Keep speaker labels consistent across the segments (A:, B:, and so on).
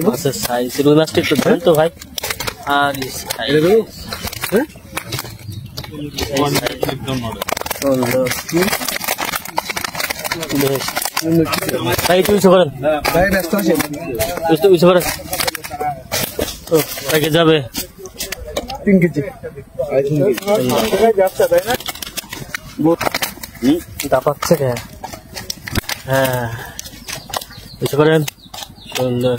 A: মাছের সাইজ রুই মাছটা একটু ধরেন তো ভাই। আর ভাই একটু উঁচু করেন, উঁচু করেন। তাকে যাবে
B: 3 কেজি
A: দাপাচ্ছে। হ্যাঁ উঁচু করেন, সুন্দর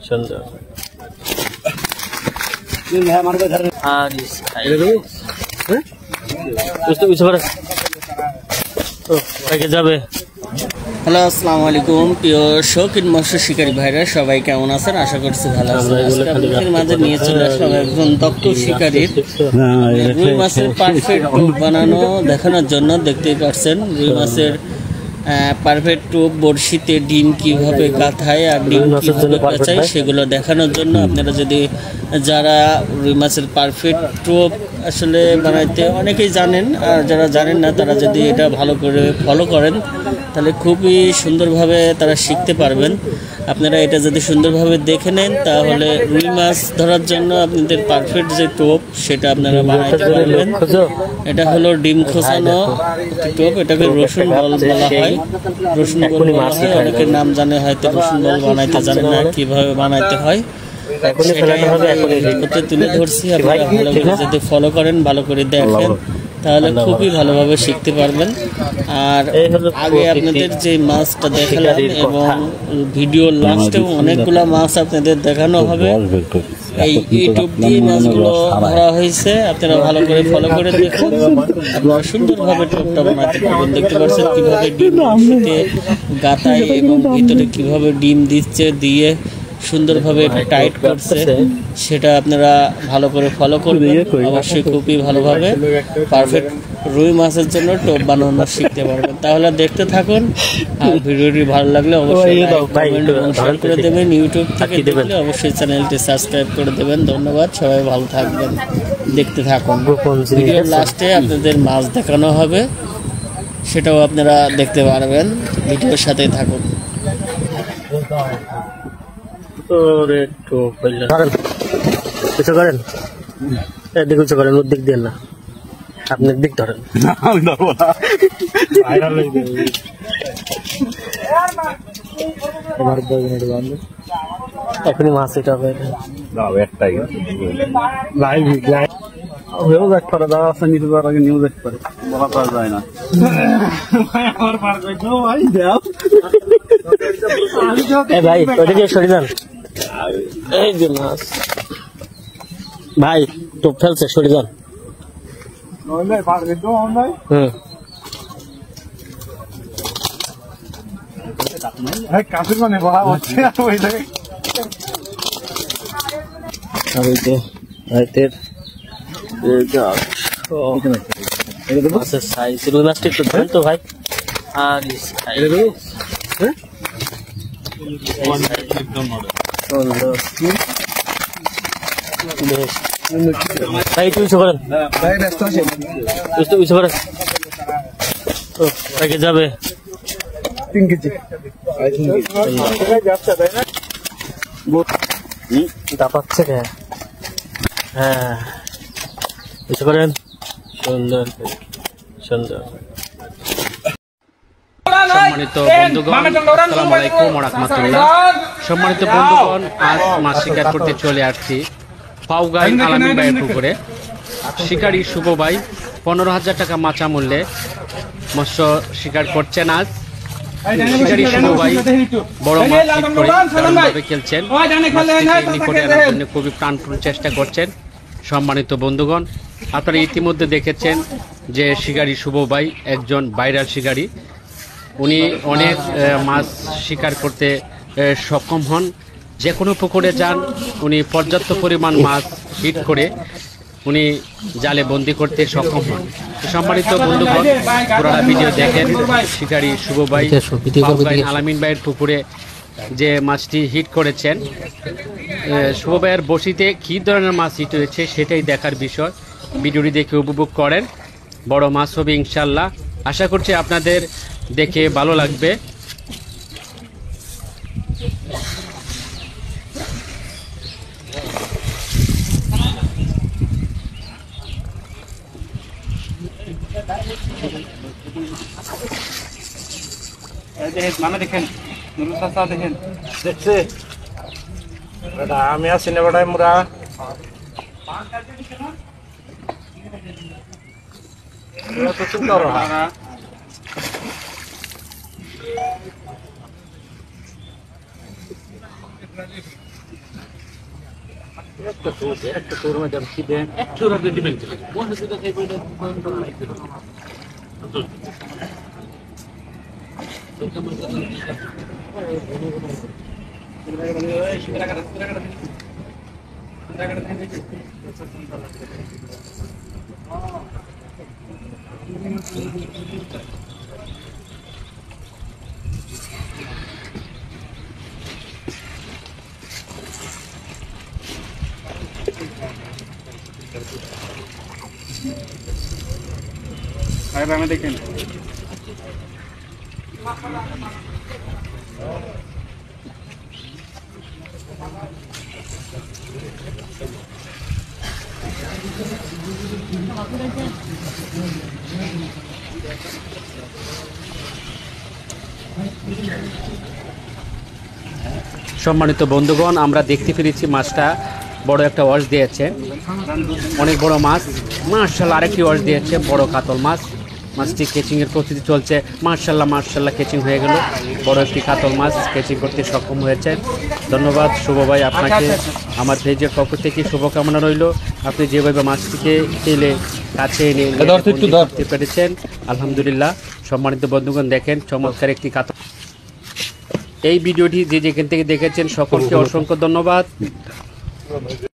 A: সুন্দর। আর উঁচু করেন, তাকে যাবে। হ্যালো আসসালামু আলাইকুম প্রিয় শৌখিন মৎস্য শিকারী ভাইরা, সবাই কেমন আছেন? আশা করছি ভালো আছেন। আপনাদের মাঝে নিয়ে চলে আসলাম একজন দক্ষ শিকারীর রুই মাছের পারফেক্ট টোপ বানানো দেখানোর জন্য। দেখতেই পাচ্ছেন রুই মাছের পারফেক্ট টোপ, বড়শিতে ডিম কিভাবে গাঁথায় আর ডিম কিভাবে কাঁচায় সেগুলো দেখানোর জন্য। আপনারা যদি যারা রুই মাছের পারফেক্ট টোপ আসলে বানাইতে অনেকেই জানেন, আর যারা জানেন না তারা যদি এটা ভালো করে ফলো করেন তাহলে খুবই সুন্দরভাবে তারা শিখতে পারবেন। আপনারা এটা যদি সুন্দরভাবে দেখে নেন তাহলে রুই মাছ ধরার জন্য আপনাদের পারফেক্ট যে টোপ সেটা আপনারা বানাইতে পারবেন। এটা হলো ডিম খোসানো টোপ, এটাকে রসুন বল বলা হয়। রসুন বল বলা হয়, অনেকের নাম জানে হয়তো, রসুন বল বানাইতে জানে না কিভাবে বানাইতে হয়। তুলে ধরছি, আপনারা ভালো করে যদি ফলো করেন, ভালো করে দেখেন তাহলে খুবই ভালোভাবে শিখতে পারবেন। আর আগে আপনাদের যে মাছটা দেখালাম এবং ভিডিও লাস্টেও অনেকগুলো মাছ আপনাদের দেখানো হবে। এই ইউটিউব দিয়ে মাছগুলো ধরা হয়েছে, আপনারা ভালো করে ফলো করে দেখুন, আপনারা সুন্দরভাবে টোপটা বানাতে পারবেন। দেখতে পাচ্ছেন কিভাবে ডিম গাতায় এবং ভিতরে কিভাবে ডিম দিচ্ছে, দিয়ে সুন্দরভাবে টাইট করছে, সেটা আপনারা ভালো করে ফলো করবেন। অবশ্যই খুবই ভালোভাবে পারফেক্ট রুই মাছের জন্য টোপ বানানো শিখতে পারবেন। তাহলে দেখতে থাকুন, আর ভিডিওটি ভালো লাগলে অবশ্যই শেয়ার করে দেবেন। ইউটিউব থেকে দেখলে অবশ্যই চ্যানেলটি সাবস্ক্রাইব করে দেবেন। ধন্যবাদ, সবাই ভালো থাকবেন। দেখতে থাকুন, ভিডিওর লাস্টে আপনাদের মাছ দেখানো হবে, সেটাও আপনারা দেখতে পারবেন। ভিডিওর সাথেই থাকুন। কিছু করেন, এদিক উঁচু করেন, ওর দিক দিয়ে না, আপনি দিক ধরেন। এখনই মাছ এটা হবে একটাই নিউজ দেখতে পারে, বলা করা যায় না। ভাই ওদিকে সরে যান। এই যে মাছ ভাই টোপ ফেলছে, সরে যান। মাছের সাইজ রুই মাছটা একটু ধরেন তো ভাই। আর ভাই একটু উঁচু করেন, উঁচু করেন, তাকে যাবে
B: 3 কেজি
A: দাপাচ্ছে। হ্যাঁ উঁচু করেন, সুন্দর সুন্দর। সম্মানিত বন্ধুগণ, আসসালামু আলাইকুম ওয়া রাহমাতুল্লাহ। সম্মানিত বন্ধুগণ, আজ মাছ শিকার করতে চলে আসছি পাউগাই আলামিন ভাইয়ের পুকুরে। শিকারী শুভ ভাই 15,000 টাকা মাচা মূল্যে মৎস্য শিকার করছেন। আজ শিকারী শুভ ভাই বড় মাছ হিট করে দারুণভাবে খেলছেন, নিকটে আনার জন্য খুবই প্রাণপণ চেষ্টা করছেন। সম্মানিত বন্ধুগণ, আপনারা ইতিমধ্যে দেখেছেন যে শিকারী শুভ ভাই একজন ভাইরাল শিকারী। উনি অনেক মাছ শিকার করতে সক্ষম হন, যে কোনো পুকুরে যান উনি পর্যাপ্ত পরিমাণ মাছ হিট করে উনি জালে বন্দি করতে সক্ষম হন। সম্মানিত বন্ধুগণ, পুরোটা ভিডিও দেখেন। শিকারী শুভ ভাই আলামিন ভাইয়ের পুকুরে যে মাছটি হিট করেছেন, শুভ ভাইয়ের বসিতে কী ধরনের মাছ হিট হয়েছে সেটাই দেখার বিষয়। ভিডিওটি দেখে উপভোগ করেন, বড় মাছ হবে ইনশাল্লাহ। আশা করছি আপনাদের দেখে ভালো লাগবে। মামা দেখেন, নুরুল চাচা দেখেন,
C: দেখছে বেটা আমি আছি না বেটায় মুরা তো চিন্তা করো না
A: একটা তোর মধ্যে কি দেন একটু রাখতে দিবেন কোন সুবিধা খাই বইটা আমি দেখেন সম্মানিত বন্ধুগণ, আমরা দেখতে পেরেছি মাছটা বড় একটা ওয়াশ দিয়েছে, অনেক বড় মাছ। মাশাআল্লাহ আরেকটি ওয়াশ দিয়েছে, বড় কাতল মাছ। মাছটি কেচিংয়ের প্রস্তুতি চলছে। মাশাআল্লাহ কেচিং হয়ে গেল। বড় একটি কাতল মাছ কেচিং করতে সক্ষম হয়েছে। ধন্যবাদ শুভ ভাই, আপনাকে আমার পেজের পক্ষ থেকে শুভকামনা রইল। আপনি যেভাবে মাছটিকে তেলে কাছে এনে করতে পেরেছেন, আলহামদুলিল্লাহ। সম্মানিত বন্ধুগণ, দেখেন চমৎকার একটি কাতল। এই ভিডিওটি যে যেখান থেকে দেখেছেন সকলকে অসংখ্য ধন্যবাদ।